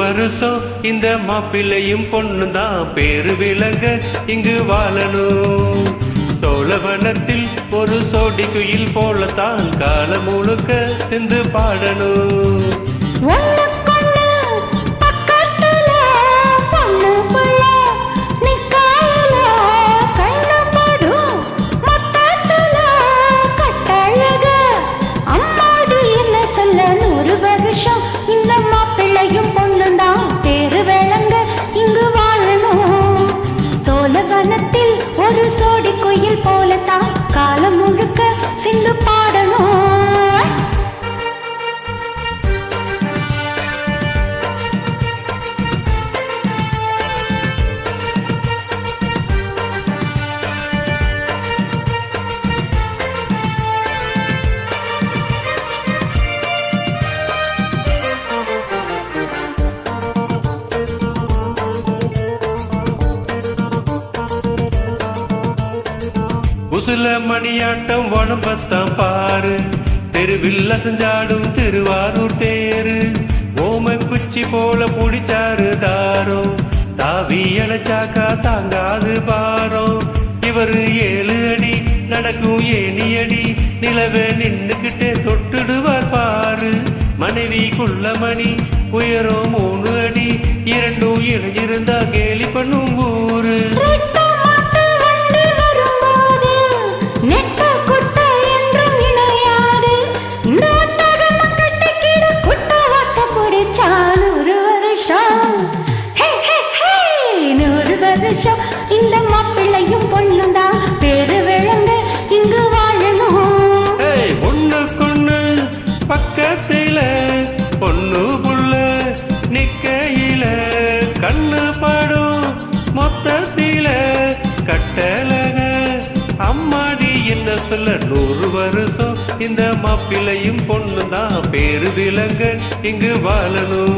வருஷம் இந்த மாப்பிள்ளையும் பொண்ணுதான் பேரு விளங்க இங்கு வாழணும். சோழவனத்தில் ஒரு சோடி குயில் போலத்தான் காலம் முழுக்க சிந்து பாடணும். ஒரு சோடி குயில் போலத்தான் காலம் முழுக்க சிந்து பாடணும். குசுல மணியாட்டம் வனம்பத்தான் பாரு, தெருவில் அசஞ்சாடும் திருவாரூர் தேரு. ஓம குச்சி போல புடிச்சாரு தாரம், தாவி அணைச்சாக்கா தாங்காது பாரம். இவரு 7 அடி நடக்கும் ஏணி அடி, நிலவே நின்னுக்கிட்டே தொட்டுடுவார் பாரு. மனைவிக்குள்ள மணி உயரம் 3 அடி, 2 இணைஞ்சிருந்தா கேலி பண்ணும் ஊரு. இந்த மாப்பிள்ளையும் பொண்ணுதான் பேரு விளங்க இங்கு வாழணும். ஒண்ணுக்குண்ணு பக்கத்தில பொண்ணு புள்ள நிக்கையில கண்ணு பாடும் மொத்தத்தில கட்டழக அம்மாடி என்ன சொல்ல. 100 வருஷம் இந்த மாப்பிள்ளையும் பொண்ணுதான் பேரு விளங்க இங்கு வாழணும்.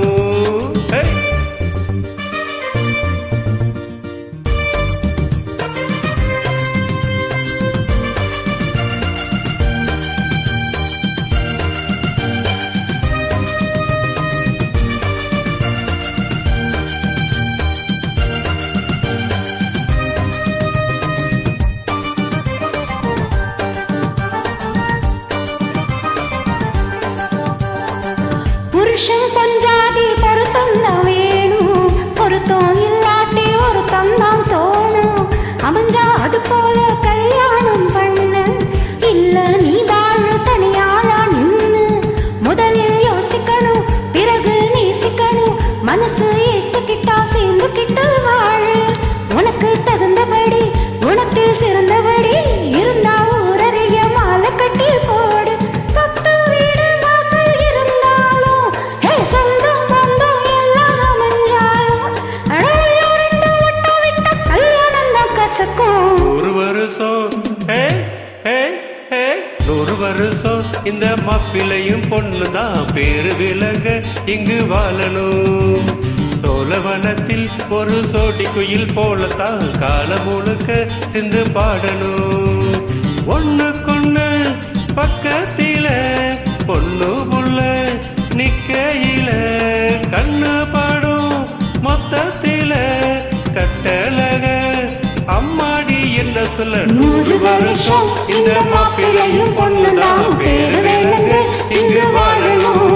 புருஷன் கொஞ்சாதி பொருத்தம் தான் வேணும், பொருத்தம் இல்லாட்டி ஒருத்தம் தான் தோணும். அமைஞ்சா அது போல கல்யாணம் பண்ணு, இல்ல நீ வாழ தனியாளா நின்னு. முதலில் யோசிக்கணும், பிறகு நேசிக்கணும், மனசு ஏற்றுக்கிட்டா சேர்ந்துக்கிட்டு வாழு. உனக்கு தகுந்தபடி குணத்தில் சிறந்தபடி இருந்தா ஊரறிய மாலை கட்டி போடு. சொத்து வீடு வாசல் இருந்தாலும் சொந்தம் பந்தம் எல்லாம் அமைஞ்சாலும் 2 வட்டம் விட்ட கல்யாணம் தான் கசக்கும். 100 வருஷம் 100 வருஷம் இந்த மாப்பிள்ளையும் பொண்ணுதான் பேரு விளங்க இங்கு வாழணும். சோழவனத்தில் ஒரு சோடி குயில் போலத்தான் காலம் முழுக்க சிந்து பாடணும். ஒண்ணுக்குண்ணு பக்கத்தில பொண்ணு புள்ள நிக்கையில கண்ணு பாடும் மொத்தத்தில கட்டழக அம்மாடி என்ன சொல்ல. 100 வருஷம் இந்த மாப்பிள்ளையும் பொண்ணுதான் பேரு விளங்க இங்கு வாழணும்.